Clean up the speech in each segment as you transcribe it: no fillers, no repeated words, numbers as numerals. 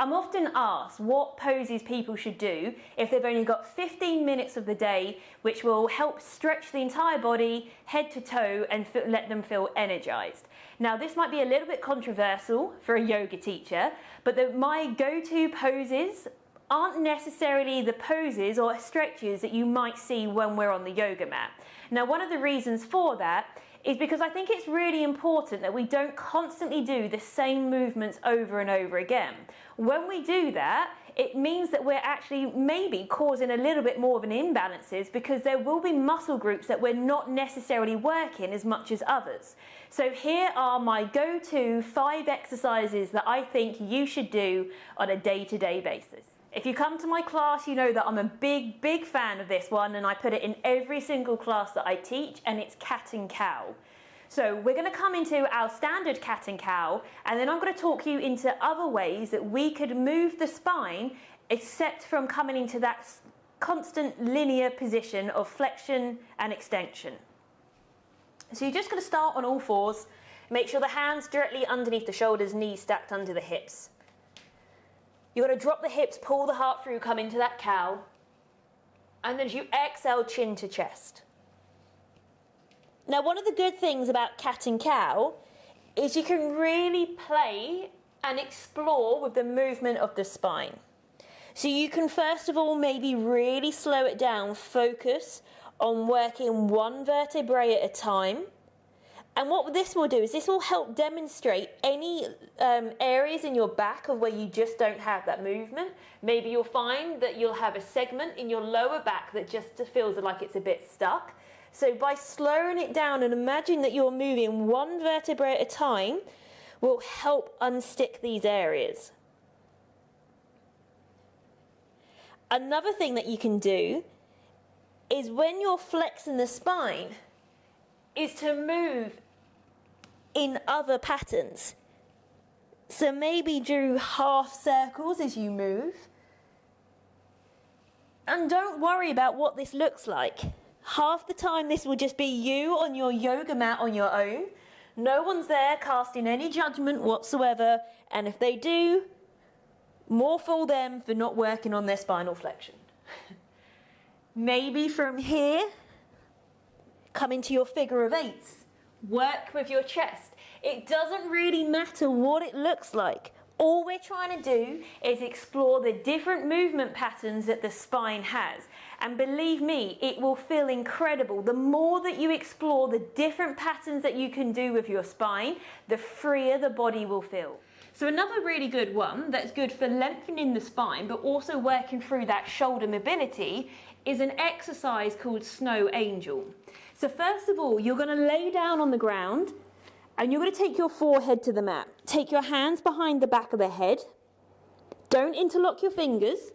I'm often asked what poses people should do if they've only got 15 minutes of the day, which will help stretch the entire body, head to toe, and let them feel energized. Now, this might be a little bit controversial for a yoga teacher, but my go-to poses aren't necessarily the poses or stretches that you might see when we're on the yoga mat. Now, one of the reasons for that is because I think it's really important that we don't constantly do the same movements over and over again. When we do that, it means that we're actually maybe causing a little bit more of an imbalances, because there will be muscle groups that we're not necessarily working as much as others. So here are my go-to 5 exercises that I think you should do on a day-to-day basis. If you come to my class, you know that I'm a big fan of this one, and I put it in every single class that I teach, and it's cat and cow. So we're going to come into our standard cat and cow, and then I'm going to talk you into other ways that we could move the spine, except from coming into that constant linear position of flexion and extension. So you're just going to start on all fours. Make sure the hands directly underneath the shoulders, knees stacked under the hips. You're going to drop the hips, pull the heart through, come into that cow. And then as you exhale, chin to chest. Now, one of the good things about cat and cow is you can really play and explore with the movement of the spine. So you can first of all maybe really slow it down, focus on working one vertebrae at a time. And what this will do is this will help demonstrate any areas in your back of where you just don't have that movement. Maybe you'll find that you'll have a segment in your lower back that just feels like it's a bit stuck. So by slowing it down and imagine that you're moving one vertebrae at a time will help unstick these areas. Another thing that you can do is when you're flexing the spine is to move in other patterns. So maybe do half circles as you move. And don't worry about what this looks like. Half the time this will just be you on your yoga mat on your own. No one's there casting any judgment whatsoever. And if they do, more fool them for not working on their spinal flexion. Maybe from here, come into your figure of 8s. Work with your chest. It doesn't really matter what it looks like. All we're trying to do is explore the different movement patterns that the spine has. And believe me, it will feel incredible. The more that you explore the different patterns that you can do with your spine, the freer the body will feel. So another really good one that's good for lengthening the spine, but also working through that shoulder mobility, is an exercise called Snow Angel. So first of all, you're going to lay down on the ground and you're going to take your forehead to the mat. Take your hands behind the back of the head. Don't interlock your fingers.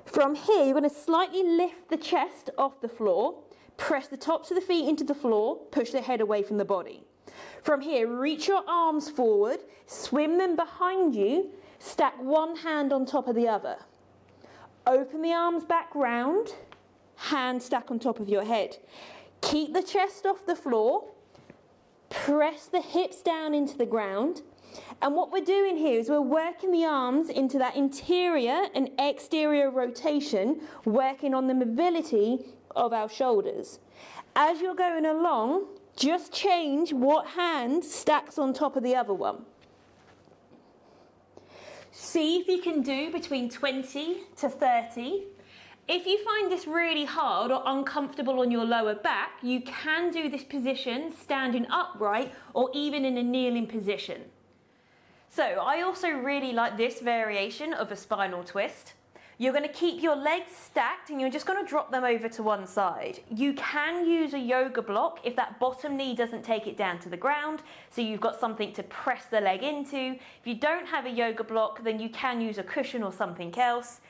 From here, you're going to slightly lift the chest off the floor, press the tops of the feet into the floor, push the head away from the body. From here, reach your arms forward, swim them behind you, stack one hand on top of the other. Open the arms back round, hand stack on top of your head. Keep the chest off the floor, press the hips down into the ground, and what we're doing here is we're working the arms into that interior and exterior rotation, working on the mobility of our shoulders. As you're going along, just change what hand stacks on top of the other one. See if you can do between 20 to 30. If you find this really hard or uncomfortable on your lower back, you can do this position standing upright or even in a kneeling position. So I also really like this variation of a spinal twist. You're going to keep your legs stacked and you're just going to drop them over to one side. You can use a yoga block if that bottom knee doesn't take it down to the ground, so you've got something to press the leg into. If you don't have a yoga block, then you can use a cushion or something else.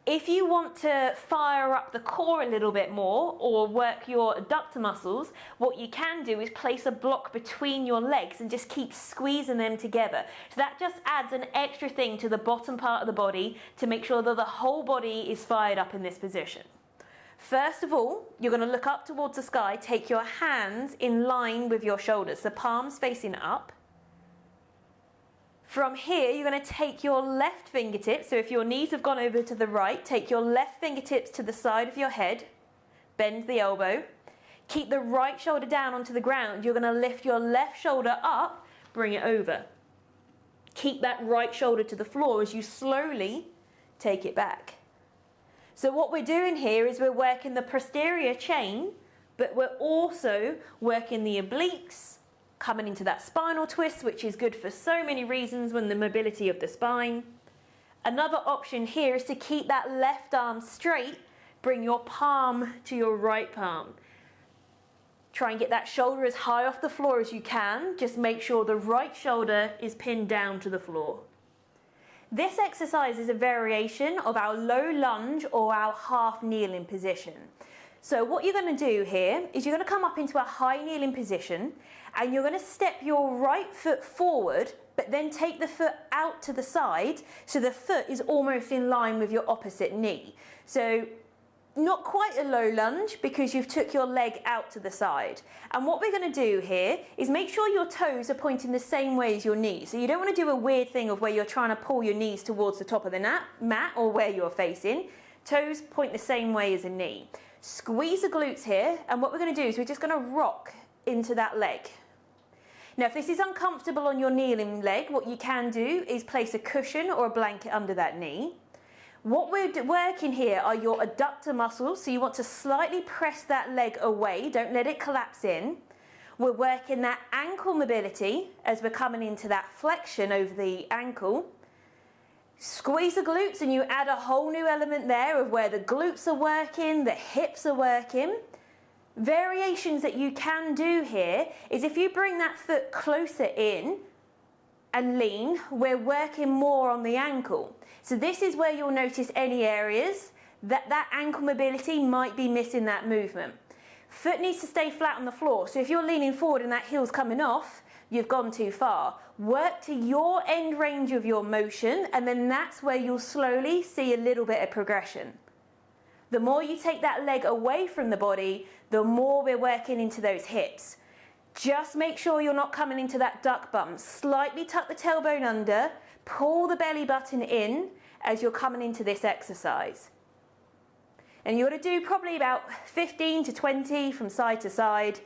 If you want to fire up the core a little bit more or work your adductor muscles, what you can do is place a block between your legs and just keep squeezing them together. So that just adds an extra thing to the bottom part of the body to make sure that the whole body is fired up in this position. First of all, you're going to look up towards the sky, take your hands in line with your shoulders, so palms facing up. From here, you're going to take your left fingertips, so if your knees have gone over to the right, take your left fingertips to the side of your head, bend the elbow, keep the right shoulder down onto the ground. You're going to lift your left shoulder up, bring it over. Keep that right shoulder to the floor as you slowly take it back. So what we're doing here is we're working the posterior chain, but we're also working the obliques, coming into that spinal twist, which is good for so many reasons when the mobility of the spine. Another option here is to keep that left arm straight, bring your palm to your right palm. Try and get that shoulder as high off the floor as you can. Just make sure the right shoulder is pinned down to the floor. This exercise is a variation of our low lunge or our half kneeling position. So what you're going to do here is you're going to come up into a high kneeling position and you're going to step your right foot forward, but then take the foot out to the side so the foot is almost in line with your opposite knee. So not quite a low lunge because you've took your leg out to the side. And what we're going to do here is make sure your toes are pointing the same way as your knees. So you don't want to do a weird thing of where you're trying to pull your knees towards the top of the mat or where you're facing. Toes point the same way as a knee. Squeeze the glutes here, and what we're going to do is we're just going to rock into that leg. Now, if this is uncomfortable on your kneeling leg, what you can do is place a cushion or a blanket under that knee. What we're working here are your adductor muscles, so you want to slightly press that leg away, don't let it collapse in. We're working that ankle mobility as we're coming into that flexion over the ankle. Squeeze the glutes and you add a whole new element there of where the glutes are working, the hips are working. Variations that you can do here is if you bring that foot closer in and lean, we're working more on the ankle. So this is where you'll notice any areas that ankle mobility might be missing that movement. Foot needs to stay flat on the floor. So if you're leaning forward and that heel's coming off, you've gone too far. Work to your end range of your motion, and then that's where you'll slowly see a little bit of progression. The more you take that leg away from the body, the more we're working into those hips. Just make sure you're not coming into that duck bum. Slightly tuck the tailbone under, pull the belly button in as you're coming into this exercise. And you ought to do probably about 15 to 20 from side to side.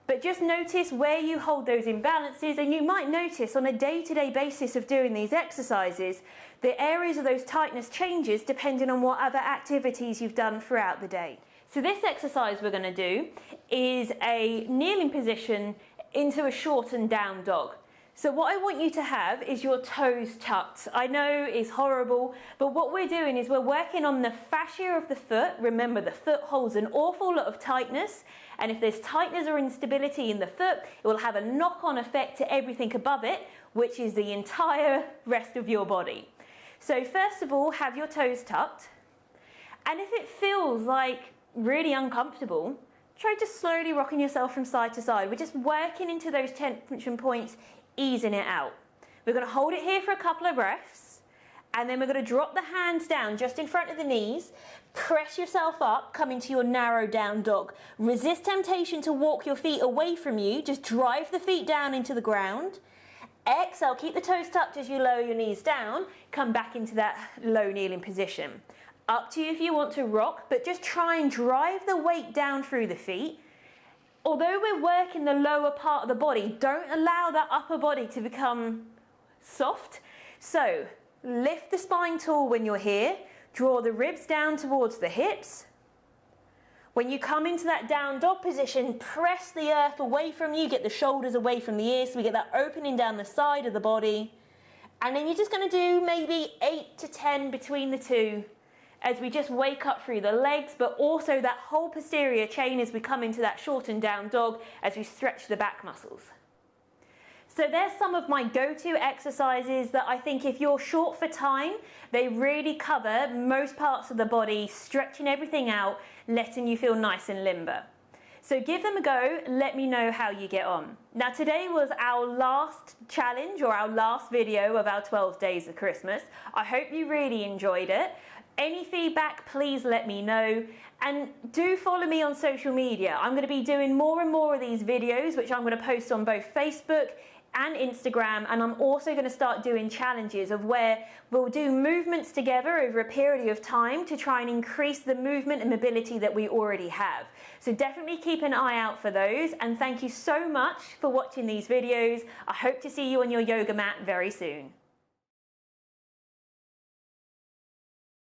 But just notice where you hold those imbalances, and you might notice on a day-to-day basis of doing these exercises, the areas of those tightness changes depending on what other activities you've done throughout the day. So this exercise we're going to do is a kneeling position into a shortened down dog. So what I want you to have is your toes tucked. I know it's horrible, but what we're doing is we're working on the fascia of the foot. Remember, the foot holds an awful lot of tightness, and if there's tightness or instability in the foot, it will have a knock-on effect to everything above it, which is the entire rest of your body. So first of all, have your toes tucked, and if it feels like really uncomfortable, try just slowly rocking yourself from side to side. We're just working into those tension points, easing it out. We're going to hold it here for a couple of breaths, and then we're going to drop the hands down just in front of the knees. Press yourself up, come into your narrow down dog. Resist temptation to walk your feet away from you. Just drive the feet down into the ground. Exhale, keep the toes tucked as you lower your knees down. Come back into that low kneeling position. Up to you if you want to rock, but just try and drive the weight down through the feet. Although we're working the lower part of the body, don't allow that upper body to become soft. So lift the spine tall when you're here. Draw the ribs down towards the hips. When you come into that down dog position, press the earth away from you. Get the shoulders away from the ears so we get that opening down the side of the body. And then you're just going to do maybe 8 to 10 between the two, as we just wake up through the legs, but also that whole posterior chain as we come into that shortened down dog as we stretch the back muscles. So there's some of my go-to exercises that I think if you're short for time, they really cover most parts of the body, stretching everything out, letting you feel nice and limber. So give them a go, let me know how you get on. Now today was our last challenge or our last video of our 12 days of Christmas. I hope you really enjoyed it. Any feedback, please let me know, and do follow me on social media. I'm going to be doing more and more of these videos, which I'm going to post on both Facebook, and Instagram, and I'm also going to start doing challenges of where we'll do movements together over a period of time to try and increase the movement and mobility that we already have. So definitely keep an eye out for those, and thank you so much for watching these videos. I hope to see you on your yoga mat very soon.